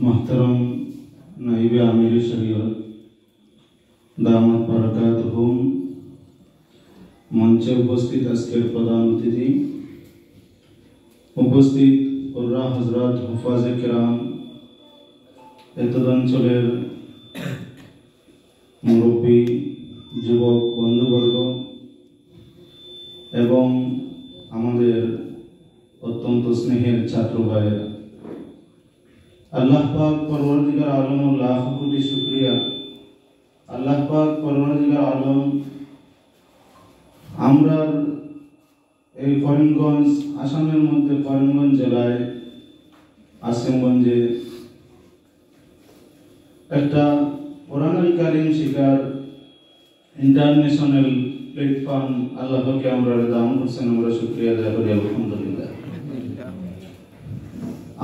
मोहतरम नाइब आमिर शरीयत दामत बरकातुहुम मंचे उपस्थित आजकेर प्रधान अतिथि उपस्थित उर्रा हजरत हुफाजे किराम एतदंचलेर मुरब्बी युवक बंधुवर्ग एवं आमादेर अत्यंत स्नेहेर छात्र भाइरा अल्लाह पाक परवरदिगार आलम लाख कोटी शुक्रिया। अल्लाह पाक परवरदिगार आलम आमरार এই করিমগঞ্জ আসামের মধ্যে করিমগঞ্জ জেলায় আসিমগঞ্জে একটা কোরআনুল কারীম শিখার ইন্টারন্যাশনাল প্ল্যাটফর্ম আল্লাহ পাক আমরা দান করছেন, আমরা শুকরিয়া আদায় করি আলহামদুলিল্লাহ।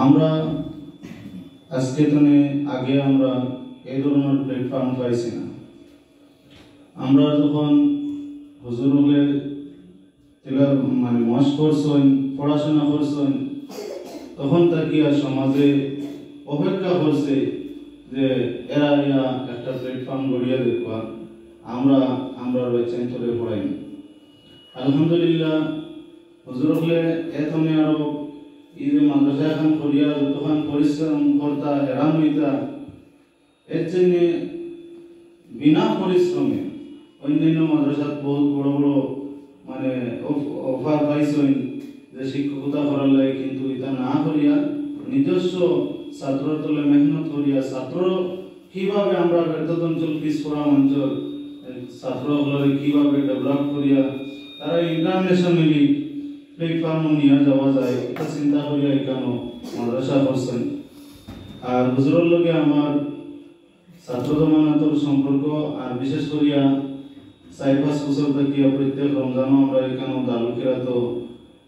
আমরা আজকে দিনে আগে আমরা এই ধরনের প্ল্যাটফর্ম পাইছি না। আমরা যখন হুজুর হলে মানে মশ করছেন, পড়াশোনা করছেন, তখন তাকে আর সমাজে অপেক্ষা করছে যে এরা একটা প্ল্যাটফর্ম গড়িয়ে দেখবা, আমরা চেঞ্চলে পড়াই। আলহামদুলিল্লাহ হুজুর হলে এতনে আরো এই যে মাদ্রাসা এখন করিয়া যতক্ষণ পরিশ্রম করতা হেরান হইতা, এর জন্য বিনা পরিশ্রমে অন্যান্য মাদ্রাসাত বহুত বড় বড় মানে অফার পাইছেন যে শিক্ষকতা করার লাগে, কিন্তু এটা না করিয়া নিজস্ব ছাত্রর তলে মেহনত করিয়া ছাত্র কিভাবে আমরা ব্যর্থ অঞ্চল পিছপড়া অঞ্চল ছাত্রগুলোকে কিভাবে ডেভেলপ করিয়া তারা ইন্টারন্যাশনালি প্ল্যাটফর্মে নিয়ে যাওয়া যায় এটা চিন্তা করিয়া এখানে মাদ্রাসা করছেন। আর হুজুরের লগে আমার ছাত্র জমানাতর সম্পর্ক, আর বিশেষ করিয়া 4-5 বছর থেকে প্রত্যেক রমজান আমরা এখানে দালুকিরাত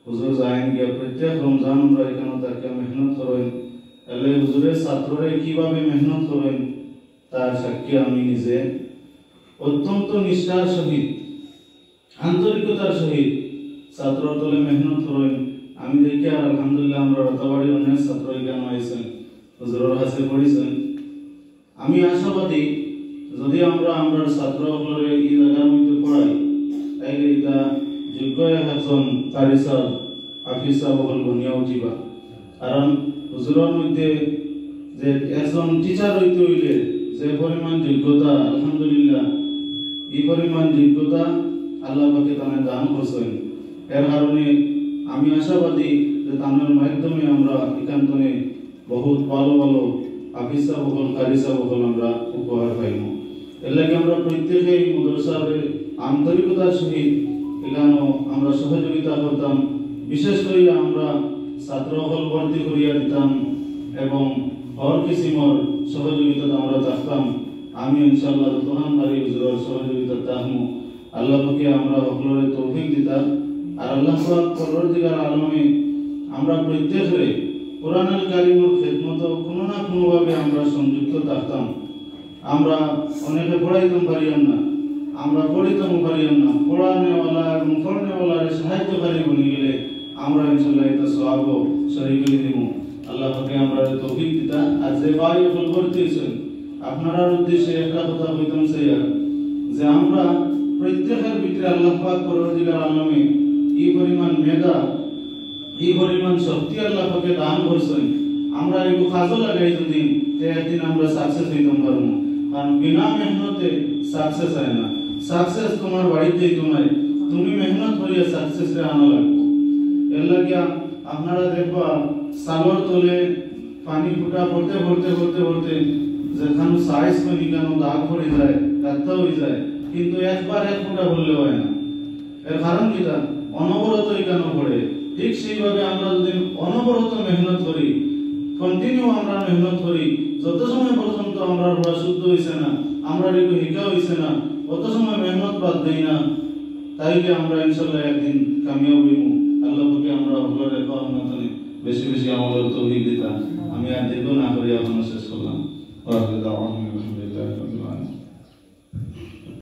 হুজুর যাইন গিয়া প্রত্যেক রমজান আমরা এখানে তাকে মেহনত করেন, এলে হুজুরের ছাত্ররা কিভাবে মেহনত করেন তার সাক্ষী আমি নিজে। অত্যন্ত নিষ্ঠার সহিত আন্তরিকতার সহিত ছাত্র তলে মেহনত করেন। আমি দেখি আর আলহামদুলিল্লাহ আমরা রতাবাড়ির অনেক ছাত্র এখানে আইছেন, হুজুরের কাছে পড়িছেন। আমি আশাবাদী যদি আমরা ছাত্রগুলোরে এই জায়গার মধ্যে পড়াই তাইলে এটা যোগ্য একজন কারি সাহেব হাফিজ সাহেব হল বনিয়া উঠিবা। কারণ হুজুরের মধ্যে যে একজন টিচার হইতে হইলে যে পরিমাণ যোগ্যতা, আলহামদুলিল্লাহ এই পরিমাণ যোগ্যতা আল্লাহ পাকে তাদের দান করছেন। এর কারণে আমি আশাবাদী যে তাদের মাধ্যমে আমরা একান্তনে বহুত ভালো ভালো হাফিজ সাহেব হল কারি সাহেব হল আমরা উপহার পাইব। এর লাগে আমরা প্রত্যেকেই মাদ্রাসার আন্তরিকতার সহিত এখানে আমরা সহযোগিতা করতাম। বিশেষ করে আমরা ছাত্র হল ভর্তি করিয়া দিতাম এবং হর কিসিমর সহযোগিতা আমরা থাকতাম। আমি ইনশাআল্লাহ যতক্ষণ পারি হুজুরের সহযোগিতা থাকবো। আল্লাহ পাকে আমরা সকলের তৌফিক দিতাম। আর আল্লাহ পাক পরবর্তীকার আলমে আমরা প্রত্যেকে কোরআনুল কারীমের খেদমত কোনো না কোনোভাবে আমরা সংযুক্ত থাকতাম। আমরা অনেকে পড়াইতাম পারিয়াম না, আমরা পড়িতাম পারিয়াম না, পড়ানেওয়ালা এবং পড়নেওয়ালার সাহায্যকারী বনে গেলে আমরা ইনশাআল্লাহ এটা সওয়াব শরীক করে দিব। আল্লাহ পাকে আমরা তৌফিক দিতা। আর যে ভাই ভর্তি হয়েছেন আপনার উদ্দেশ্যে একটা কথা কইতাম চাইয়া যে আমরা প্রত্যেকের ভিতরে আল্লাহ পাক পরবর্তীকার আলমে এই পরিমাণ মেধা, এই পরিমাণ শক্তি আল্লাহ পাকে দান করছেন। আমরা এই কাজে লাগাই যদি একদিন আমরা সাকসেস হইতাম পারবো। কারণ বিনা মেহনতে সাকসেস হয় না। সাকসেস তোমার বাড়িতেই তোমার, তুমি মেহনত করিয়া সাকসেসে আনা লাগবে। এর লাগিয়া আপনারা দেখবা সাগর তলে পানি ফুটা পড়তে পড়তে পড়তে পড়তে যেখানে সাইজ পানি কেন দাগ পড়ে যায়, কাটতে হয়ে যায়, কিন্তু একবার এক ফুটা বললে হয় না। এর কারণ কিটা অনবরত কেন পড়ে। ঠিক সেইভাবে আমরা যদি অনবরত মেহনত করি, কন্টিনিউ আমরা মেহনত করি, যত সময় পর্যন্ত আমরা পড়া শুদ্ধ হইছে না, আমরা একটু হিকা হইছে না, অত সময় মেহনত বাদ দেই না, তাইলে আমরা ইনশাআল্লাহ একদিন কামিয়াব হইব। আল্লাহ পাকে আমরা ভালো রেখা মতনে বেশি বেশি আমাদের তৌফিক দিতা। আমি আর দীর্ঘ না করি এখন শেষ করলাম। ওয়া আলহামদুলিল্লাহ রাব্বিল আলামিন।